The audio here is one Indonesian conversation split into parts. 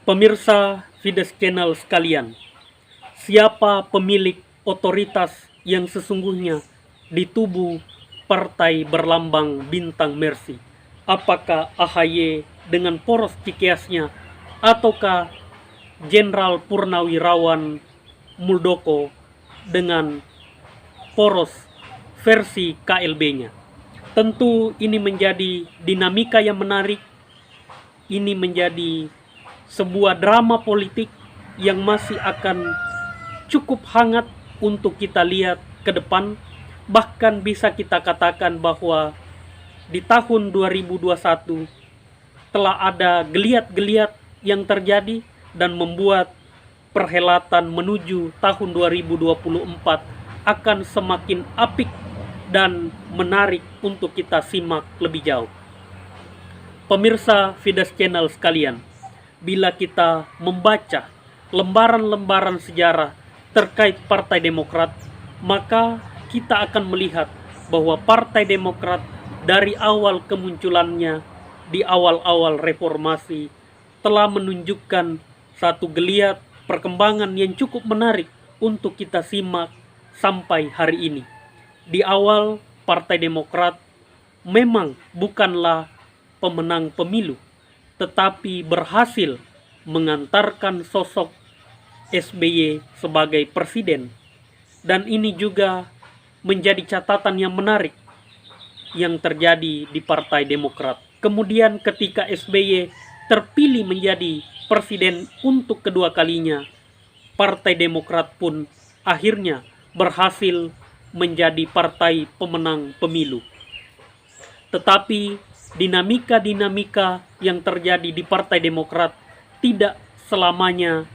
Pemirsa Fides Channel sekalian, siapa pemilik otoritas yang sesungguhnya di tubuh partai berlambang bintang Mercy? Apakah AHY dengan poros Cikeasnya ataukah Jenderal Purnawirawan Muldoko dengan poros versi KLB-nya? Tentu ini menjadi dinamika yang menarik, ini menjadi sebuah drama politik yang masih akan cukup hangat untuk kita lihat ke depan. Bahkan bisa kita katakan bahwa di tahun 2021 telah ada geliat-geliat yang terjadi dan membuat perhelatan menuju tahun 2024 akan semakin apik dan menarik untuk kita simak lebih jauh. Pemirsa Fides Channel sekalian, bila kita membaca lembaran-lembaran sejarah terkait Partai Demokrat, maka kita akan melihat bahwa Partai Demokrat dari awal kemunculannya di awal-awal reformasi telah menunjukkan satu geliat perkembangan yang cukup menarik untuk kita simak sampai hari ini. Di awal, Partai Demokrat memang bukanlah pemenang pemilu, tetapi berhasil mengantarkan sosok SBY sebagai presiden. Dan ini juga menjadi catatan yang menarik yang terjadi di Partai Demokrat. Kemudian ketika SBY terpilih menjadi presiden untuk kedua kalinya, Partai Demokrat pun akhirnya berhasil menjadi partai pemenang pemilu. Tetapi dinamika-dinamika yang terjadi di Partai Demokrat tidak selamanya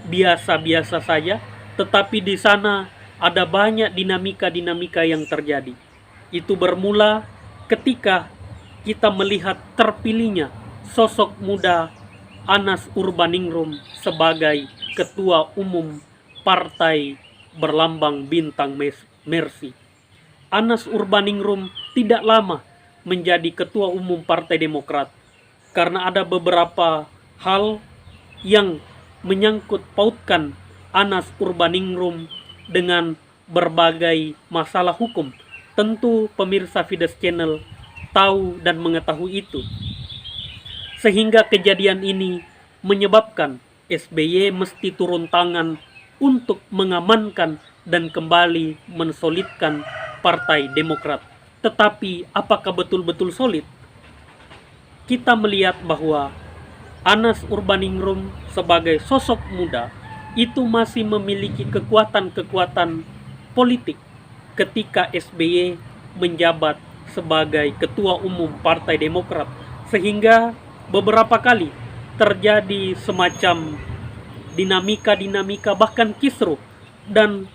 biasa-biasa saja, tetapi di sana ada banyak dinamika-dinamika yang terjadi. Itu bermula ketika kita melihat terpilihnya sosok muda Anas Urbaningrum sebagai Ketua Umum Partai berlambang bintang Mercy. Anas Urbaningrum tidak lama menjadi Ketua Umum Partai Demokrat karena ada beberapa hal yang menyangkut pautkan Anas Urbaningrum dengan berbagai masalah hukum. Tentu pemirsa Fides Channel tahu dan mengetahui itu. Sehingga kejadian ini menyebabkan SBY mesti turun tangan untuk mengamankan dan kembali mensolidkan Partai Demokrat. Tetapi apakah betul-betul solid? Kita melihat bahwa Anas Urbaningrum sebagai sosok muda itu masih memiliki kekuatan-kekuatan politik ketika SBY menjabat sebagai Ketua Umum Partai Demokrat, sehingga beberapa kali terjadi semacam dinamika-dinamika bahkan kisruh, dan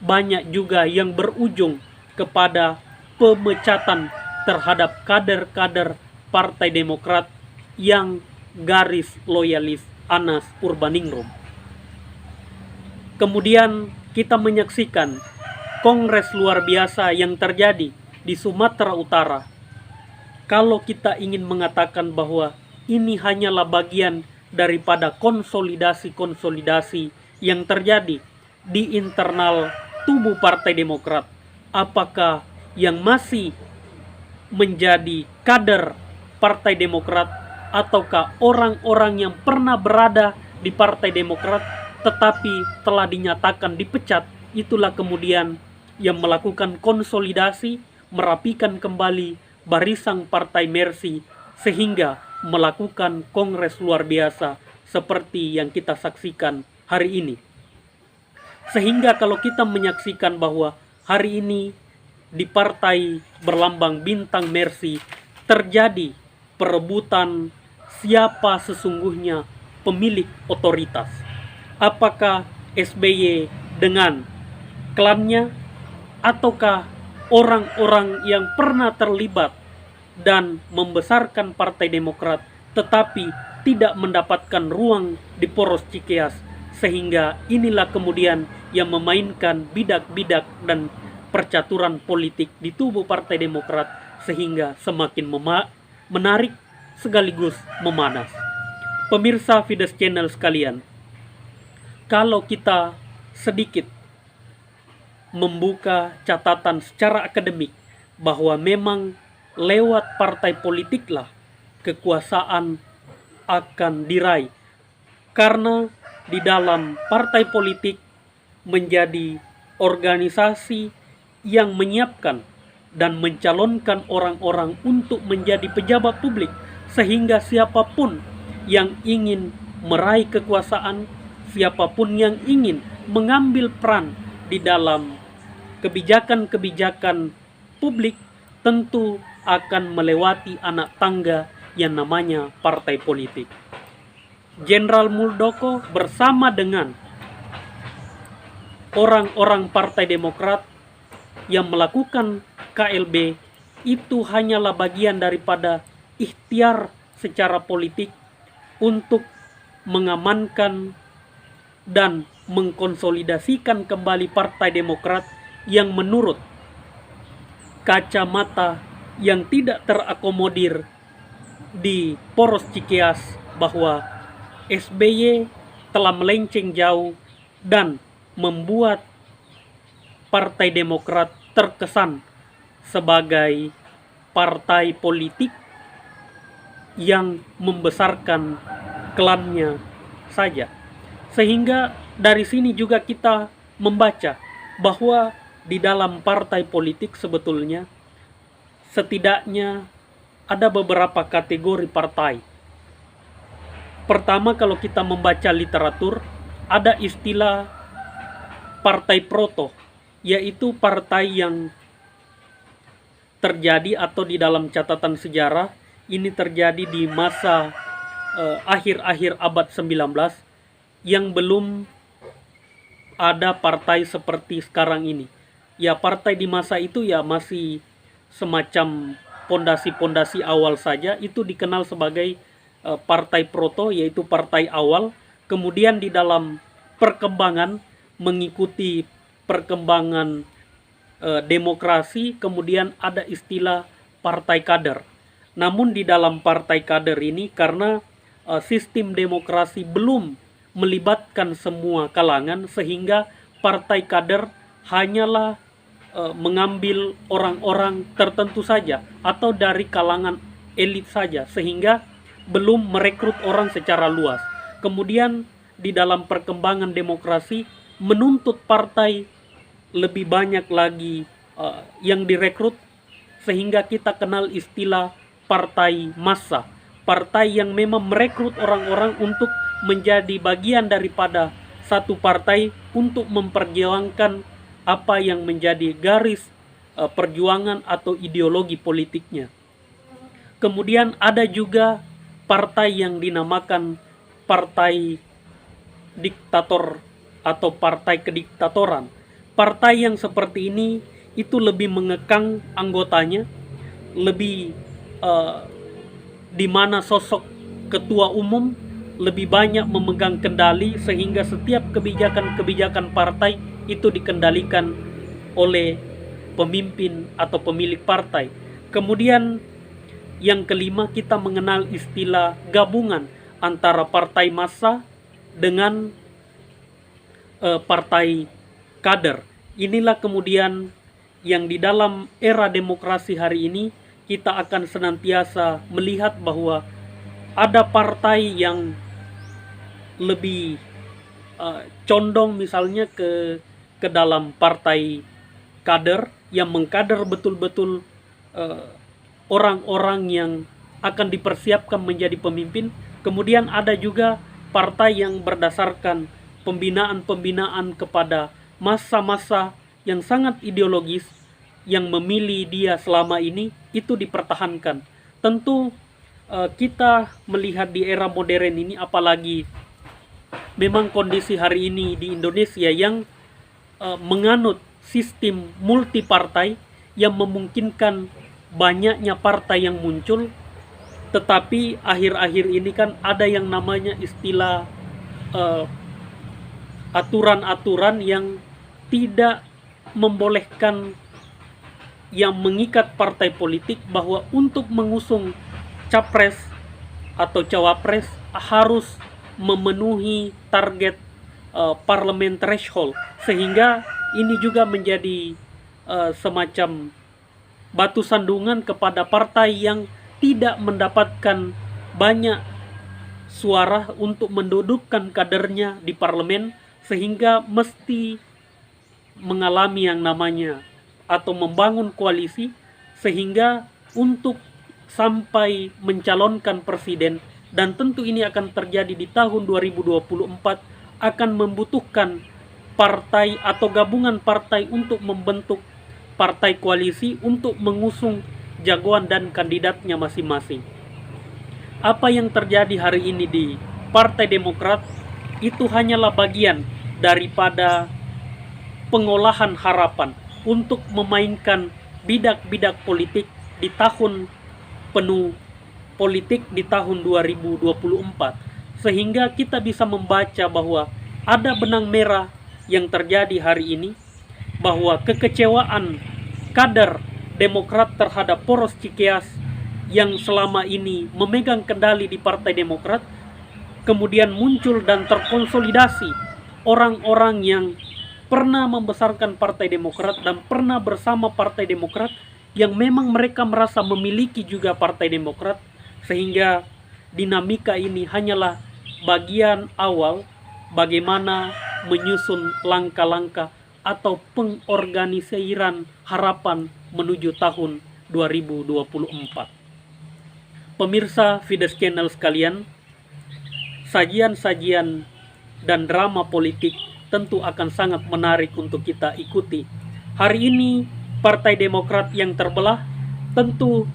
banyak juga yang berujung kepada pemecatan terhadap kader-kader Partai Demokrat yang garis loyalis Anas Urbaningrum. Kemudian kita menyaksikan kongres luar biasa yang terjadi di Sumatera Utara. Kalau kita ingin mengatakan bahwa ini hanyalah bagian daripada konsolidasi-konsolidasi yang terjadi di internal tubuh Partai Demokrat, apakah yang masih menjadi kader Partai Demokrat ataukah orang-orang yang pernah berada di Partai Demokrat tetapi telah dinyatakan dipecat, itulah kemudian yang melakukan konsolidasi, merapikan kembali barisan Partai Mercy sehingga melakukan kongres luar biasa seperti yang kita saksikan hari ini. Sehingga kalau kita menyaksikan bahwa hari ini di partai berlambang bintang Mercy terjadi perebutan siapa sesungguhnya pemilik otoritas. Apakah SBY dengan klannya ataukah orang-orang yang pernah terlibat dan membesarkan Partai Demokrat tetapi tidak mendapatkan ruang di poros Cikeas, sehingga inilah kemudian yang memainkan bidak-bidak dan percaturan politik di tubuh Partai Demokrat sehingga semakin menarik sekaligus memanas. Pemirsa Fides Channel sekalian, kalau kita sedikit membuka catatan secara akademik bahwa memang lewat partai politiklah kekuasaan akan diraih, karena di dalam partai politik menjadi organisasi yang menyiapkan dan mencalonkan orang-orang untuk menjadi pejabat publik, sehingga siapapun yang ingin meraih kekuasaan, siapapun yang ingin mengambil peran di dalam kebijakan-kebijakan publik tentu akan melewati anak tangga yang namanya partai politik. Jenderal Muldoko bersama dengan orang-orang Partai Demokrat yang melakukan KLB itu hanyalah bagian daripada ikhtiar secara politik untuk mengamankan dan mengkonsolidasikan kembali Partai Demokrat yang menurut kacamata yang tidak terakomodir di poros Cikeas bahwa SBY telah melenceng jauh dan membuat Partai Demokrat terkesan sebagai partai politik yang membesarkan klannya saja. Sehingga dari sini juga kita membaca bahwa di dalam partai politik sebetulnya setidaknya ada beberapa kategori partai. Pertama, kalau kita membaca literatur, ada istilah partai proto, yaitu partai yang terjadi atau di dalam catatan sejarah ini terjadi di masa akhir-akhir abad 19 yang belum ada partai seperti sekarang ini. Ya, partai di masa itu ya masih semacam pondasi-pondasi awal saja, itu dikenal sebagai partai proto, yaitu partai awal. Kemudian di dalam perkembangan mengikuti perkembangan demokrasi, kemudian ada istilah partai kader. Namun di dalam partai kader ini, karena sistem demokrasi belum melibatkan semua kalangan, sehingga partai kader hanyalah mengambil orang-orang tertentu saja atau dari kalangan elit saja, sehingga belum merekrut orang secara luas. Kemudian di dalam perkembangan demokrasi menuntut partai lebih banyak lagi yang direkrut, sehingga kita kenal istilah partai massa, partai yang memang merekrut orang-orang untuk menjadi bagian daripada satu partai untuk memperjuangkan apa yang menjadi garis perjuangan atau ideologi politiknya. Kemudian ada juga partai yang dinamakan partai diktator atau partai kediktatoran. Partai yang seperti ini itu lebih mengekang anggotanya, lebih di mana sosok ketua umum lebih banyak memegang kendali, sehingga setiap kebijakan-kebijakan partai itu dikendalikan oleh pemimpin atau pemilik partai. Kemudian yang kelima, kita mengenal istilah gabungan antara partai massa dengan partai kader. Inilah kemudian yang di dalam era demokrasi hari ini kita akan senantiasa melihat bahwa ada partai yang lebih condong misalnya ke dalam partai kader yang mengkader betul-betul orang-orang yang akan dipersiapkan menjadi pemimpin. Kemudian ada juga partai yang berdasarkan pembinaan-pembinaan kepada massa-massa yang sangat ideologis yang memilih dia selama ini, itu dipertahankan. Tentu kita melihat di era modern ini, apalagi memang kondisi hari ini di Indonesia yang menganut sistem multipartai yang memungkinkan banyaknya partai yang muncul. Tetapi akhir-akhir ini kan ada yang namanya istilah aturan-aturan yang tidak membolehkan, yang mengikat partai politik bahwa untuk mengusung capres atau cawapres harus memenuhi target parlemen threshold, sehingga ini juga menjadi semacam batu sandungan kepada partai yang tidak mendapatkan banyak suara untuk mendudukkan kadernya di parlemen, sehingga mesti mengalami yang namanya atau membangun koalisi, sehingga untuk sampai mencalonkan presiden, dan tentu ini akan terjadi di tahun 2024, akan membutuhkan partai atau gabungan partai untuk membentuk partai koalisi untuk mengusung jagoan dan kandidatnya masing-masing. Apa yang terjadi hari ini di Partai Demokrat itu hanyalah bagian daripada pengolahan harapan untuk memainkan bidak-bidak politik di tahun penuh politik di tahun 2024, sehingga kita bisa membaca bahwa ada benang merah yang terjadi hari ini, bahwa kekecewaan kader Demokrat terhadap poros Cikeas yang selama ini memegang kendali di Partai Demokrat, kemudian muncul dan terkonsolidasi orang-orang yang pernah membesarkan Partai Demokrat dan pernah bersama Partai Demokrat, yang memang mereka merasa memiliki juga Partai Demokrat, sehingga dinamika ini hanyalah bagian awal bagaimana menyusun langkah-langkah atau pengorganisiran harapan menuju tahun 2024. Pemirsa Fides Channel sekalian, sajian-sajian dan drama politik tentu akan sangat menarik untuk kita ikuti. Hari ini Partai Demokrat yang terbelah, tentu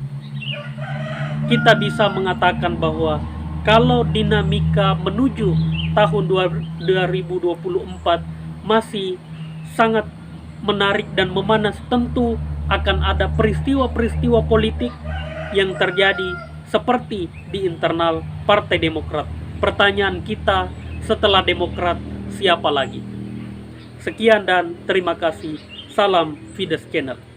kita bisa mengatakan bahwa kalau dinamika menuju tahun 2024 masih sangat menarik dan memanas, tentu akan ada peristiwa-peristiwa politik yang terjadi seperti di internal Partai Demokrat. Pertanyaan kita, setelah Demokrat siapa lagi? Sekian dan terima kasih. Salam Fides Channel.